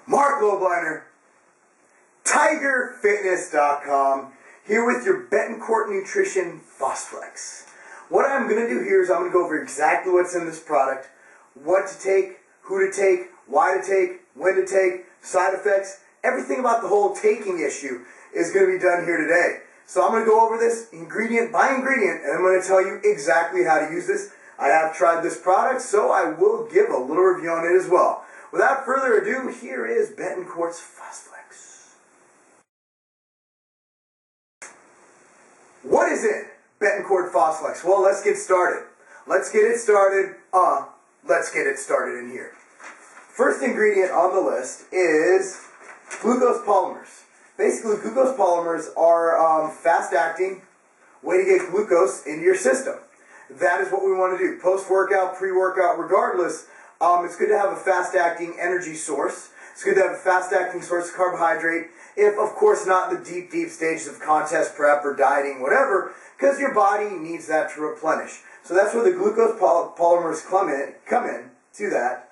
Marc Lobliner, TigerFitness.com, here with your Betancourt Nutrition Phosflex. What I'm going to do here is I'm going to go over exactly what's in this product, what to take, who to take, why to take, when to take, side effects, everything about the whole taking issue is going to be done here today. So I'm going to go over this ingredient by ingredient, and I'm going to tell you exactly how to use this. I have tried this product, so I will give a little review on it as well. Without further ado, here is Betancourt's Phosflex. What is in Betancourt Phosflex? Well, let's get started. Let's get it started in here. First ingredient on the list is glucose polymers. Basically, glucose polymers are fast-acting way to get glucose into your system. That is what we want to do. Post-workout, pre-workout, regardless, it's good to have a fast-acting energy source. It's good to have a fast-acting source of carbohydrate, if, of course, not in the deep, deep stages of contest prep or dieting, whatever, because your body needs that to replenish. So that's where the glucose polymers come in to that.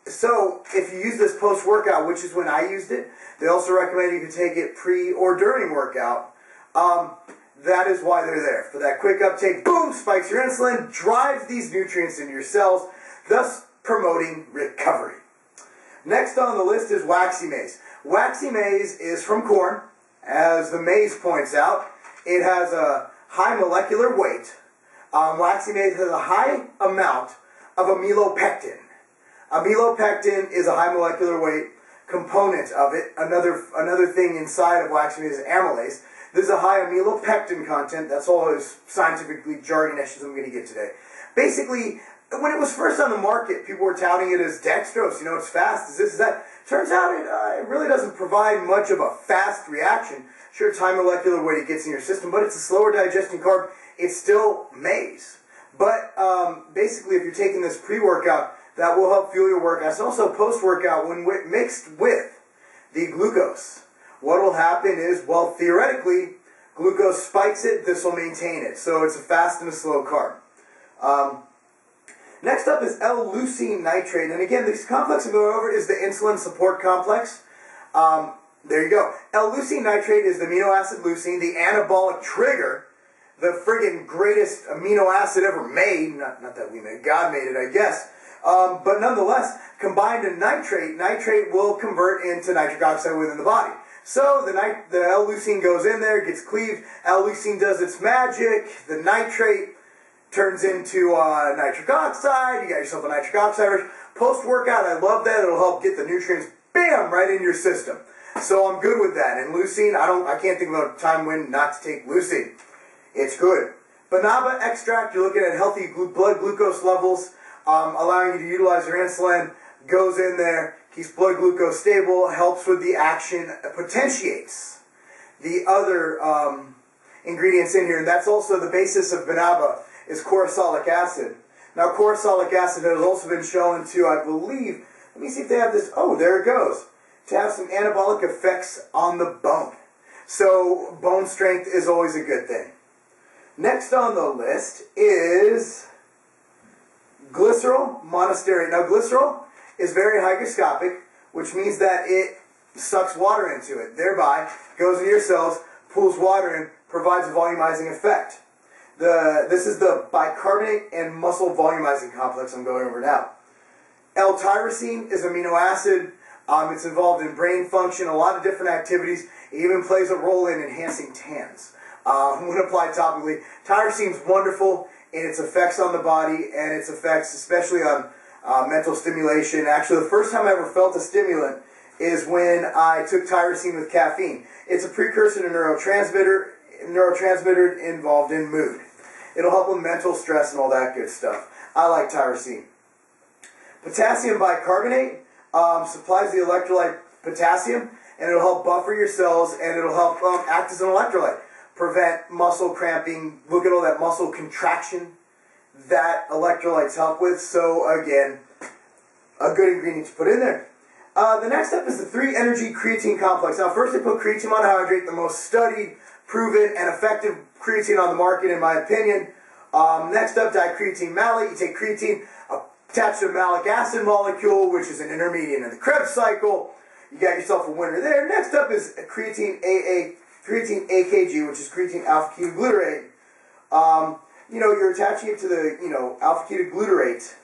So if you use this post-workout, which is when I used it, they also recommend you can take it pre or during workout. That is why they're there. For that quick uptake, boom, spikes your insulin, drives these nutrients into your cells, thus promoting recovery. Next on the list is waxy maize. Waxy maize is from corn. As the maize points out, it has a high molecular weight. Waxy maize has a high amount of amylopectin. Amylopectin is a high molecular weight component of it. Another thing inside of waxy maize is amylase. There's a high amylopectin content. That's all those scientifically jargonish I'm going to get today. Basically, when it was first on the market, people were touting it as dextrose. You know, it's fast, it's this, that. Turns out it really doesn't provide much of a fast reaction. Sure, it's high molecular weight it gets in your system, but it's a slower digesting carb. It's still maize. But basically, if you're taking this pre-workout, that will help fuel your workouts. And also post-workout, when mixed with the glucose, what will happen is, well, theoretically, glucose spikes it, this will maintain it. So it's a fast and a slow carb. Next up is L-leucine nitrate. And again, this complex I'm going over is the insulin support complex. There you go. L-leucine nitrate is the amino acid leucine, the anabolic trigger, the friggin' greatest amino acid ever made. Not that we made, God made it, I guess. But nonetheless, combined in nitrate will convert into nitric oxide within the body. So the L-leucine goes in there, gets cleaved, L-leucine does its magic, the nitrate turns into nitric oxide, you got yourself a nitric oxide rich. Post-workout, I love that, it'll help get the nutrients, bam, right in your system. So I'm good with that. And leucine, I can't think of a time when not to take leucine. It's good. Banaba extract, you're looking at healthy blood glucose levels, allowing you to utilize your insulin, goes in there, keeps blood glucose stable, helps with the action, potentiates the other ingredients in here, and that's also the basis of banaba, is chloroxylic acid. Now, chloroxylic acid has also been shown to, I believe, let me see if they have this, oh, there it goes, to have some anabolic effects on the bone. So, bone strength is always a good thing. Next on the list is glycerol monostearate. Now, glycerol is very hygroscopic, which means that it sucks water into it, thereby goes into your cells, pulls water in, provides a volumizing effect. This is the bicarbonate and muscle volumizing complex I'm going over now. L-tyrosine is amino acid. It's involved in brain function, a lot of different activities. It even plays a role in enhancing tans. When applied topically, tyrosine is wonderful in its effects on the body and its effects especially on mental stimulation. Actually, the first time I ever felt a stimulant is when I took tyrosine with caffeine. It's a precursor to neurotransmitter involved in mood. It'll help with mental stress and all that good stuff. I like tyrosine. Potassium bicarbonate supplies the electrolyte potassium, and it'll help buffer your cells, and it'll help act as an electrolyte. Prevent muscle cramping. Look at all that muscle contraction that electrolytes help with. So again, a good ingredient to put in there. The next step is the 3-energy creatine complex. Now first they put creatine monohydrate, the most studied, proven, and effective creatine on the market in my opinion. Next up, dicreatine malate. You take creatine, Attached to a malic acid molecule, which is an intermediate in the Krebs cycle. You got yourself a winner there. Next up is creatine AKG, which is creatine alpha ketoglutarate. You're attaching it to the alpha ketoglutarate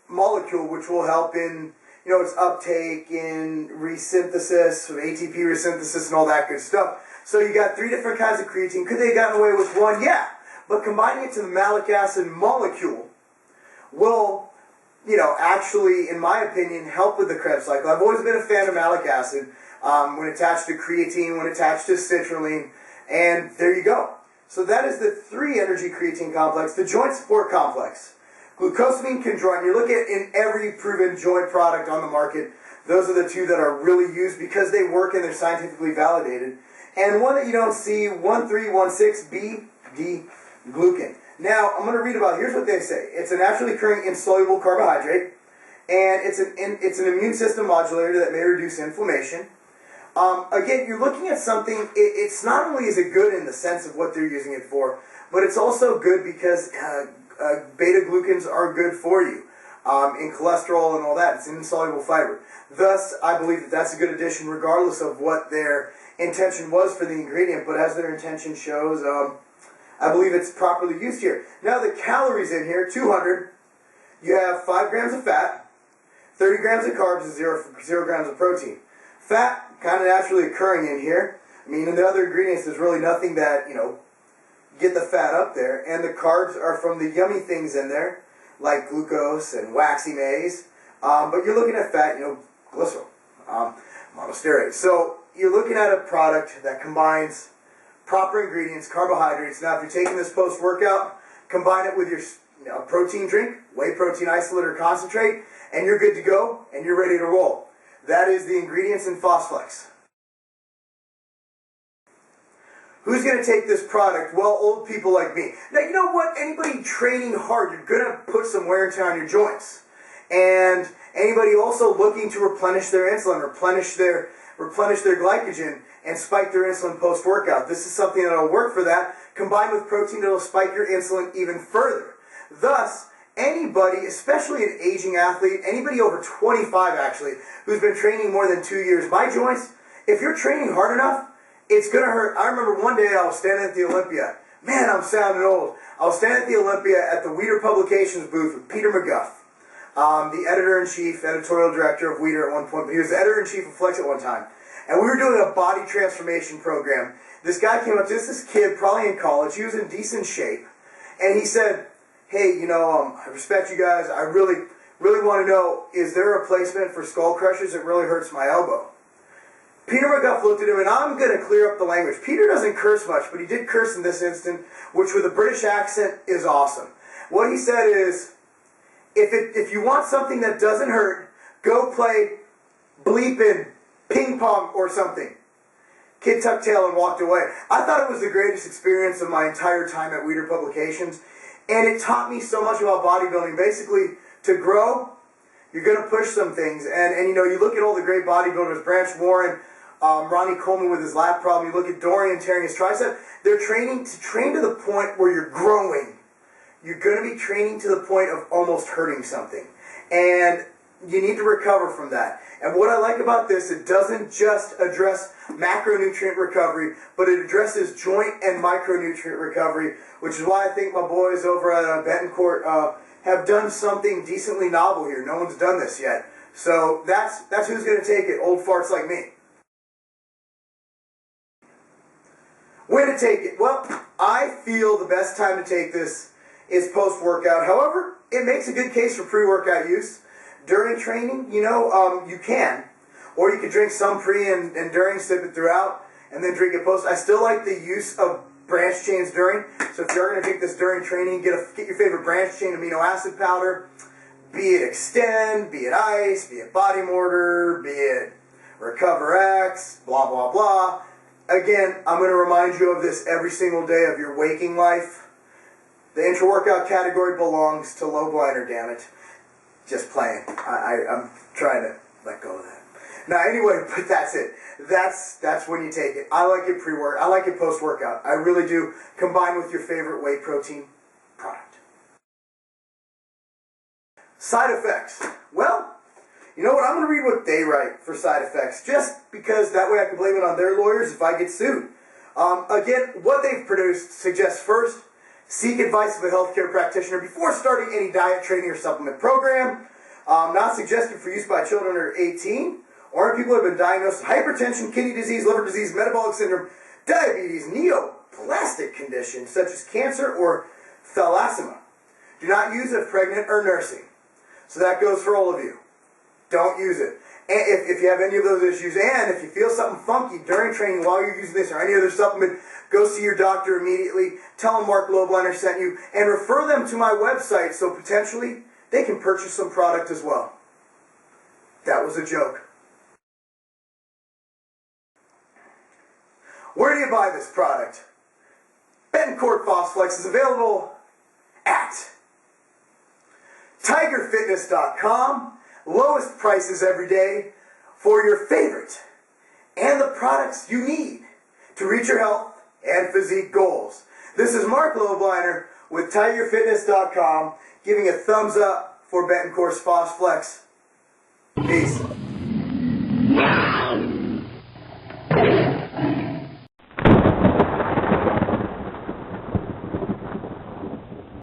molecule, which will help in its uptake in resynthesis, ATP resynthesis, and all that good stuff. So you got 3 different kinds of creatine. Could they have gotten away with 1? Yeah, but combining it to the malic acid molecule will, actually, in my opinion, help with the Krebs cycle. I've always been a fan of malic acid when attached to creatine, when attached to citrulline, and there you go. So that is the 3 energy creatine complex. The joint support complex. Glucosamine chondroitin. You look at in every proven joint product on the market, those are the 2 that are really used because they work and they're scientifically validated. And one that you don't see, 1316-BD-glucan. Now, I'm going to read about, here's what they say. It's a naturally occurring insoluble carbohydrate, and it's an immune system modulator that may reduce inflammation. Again, you're looking at something, it's not only is it good in the sense of what they're using it for, but it's also good because beta-glucans are good for you in cholesterol and all that. It's insoluble fiber. Thus, I believe that that's a good addition regardless of what their intention was for the ingredient, but as their intention shows, I believe it's properly used here. Now the calories in here, 200. You have 5 grams of fat, 30 grams of carbs, and 0 grams of protein. Fat, kind of naturally occurring in here. I mean, in the other ingredients, there's really nothing that, get the fat up there. And the carbs are from the yummy things in there, like glucose and waxy maize. But you're looking at fat, glycerol, monostearate. So you're looking at a product that combines proper ingredients, carbohydrates. Now, if you're taking this post-workout, combine it with your protein drink, whey protein isolate or concentrate, and you're good to go, and you're ready to roll. That is the ingredients in Phosflex. Who's going to take this product? Well, old people like me. Now, you know what? Anybody training hard, you're going to put some wear and tear on your joints. And anybody also looking to replenish their insulin, replenish their glycogen, and spike their insulin post-workout. This is something that will work for that, combined with protein that will spike your insulin even further. Thus, anybody, especially an aging athlete, anybody over 25 actually, who's been training more than 2 years, my joints, if you're training hard enough, it's going to hurt. I remember one day I was standing at the Olympia. Man, I'm sounding old. I was standing at the Olympia at the Weider Publications booth with Peter McGuff, the editor-in-chief, editorial director of Weider at one point, but he was the editor-in-chief of Flex at one time. And we were doing a body transformation program. This guy came up to us, this kid, probably in college. He was in decent shape. And he said, hey, I respect you guys. I really want to know, is there a replacement for skull crushers? It really hurts my elbow. Peter McGuff looked at him, and I'm going to clear up the language. Peter doesn't curse much, but he did curse in this instant, which with a British accent is awesome. What he said is, if you want something that doesn't hurt, go play bleeping ping pong or something. Kid tucked tail and walked away. I thought it was the greatest experience of my entire time at Weider Publications, and it taught me so much about bodybuilding. Basically, to grow, you're going to push some things, and you look at all the great bodybuilders, Branch Warren, Ronnie Coleman with his lat problem, you look at Dorian tearing his tricep, they're training to the point where you're growing. You're going to be training to the point of almost hurting something, and you need to recover from that. And what I like about this, it doesn't just address macronutrient recovery, but it addresses joint and micronutrient recovery, which is why I think my boys over at Betancourt have done something decently novel here. No one's done this yet. So that's who's going to take it, old farts like me. When to take it? Well, I feel the best time to take this is post-workout. However, it makes a good case for pre-workout use. During training, you can. Or you can drink some pre and during, sip it throughout, and then drink it post. I still like the use of branch chains during. So if you're going to drink this during training, get your favorite branch chain amino acid powder, be it Extend, be it Ice, be it Body Mortar, be it Recover X, blah, blah, blah. Again, I'm going to remind you of this every single day of your waking life. The intra-workout category belongs to Lobliner, damn it. Just playing. I'm trying to let go of that. Now, anyway, but that's it. That's when you take it. I like it pre-workout. I like it post-workout. I really do. Combined with your favorite whey protein Side effects. Well, you know what? I'm going to read what they write for side effects, just because that way I can blame it on their lawyers if I get sued. Again, what they've produced suggests first, seek advice of a healthcare practitioner before starting any diet, training, or supplement program. Not suggested for use by children under 18 or people who have been diagnosed with hypertension, kidney disease, liver disease, metabolic syndrome, diabetes, neoplastic conditions such as cancer or thalassemia. Do not use if pregnant or nursing. So that goes for all of you. Don't use it. And if you have any of those issues, and if you feel something funky during training while you're using this or any other supplement, go see your doctor immediately. Tell them Marc Lobliner sent you, and refer them to my website so potentially they can purchase some product as well. That was a joke. Where do you buy this product? Betancourt Phosflex is available at tigerfitness.com. Lowest prices every day for your favorite and the products you need to reach your health and physique goals. This is Marc Lobliner with tigerfitness.com giving a thumbs up for Betancourt's Phosflex. Peace.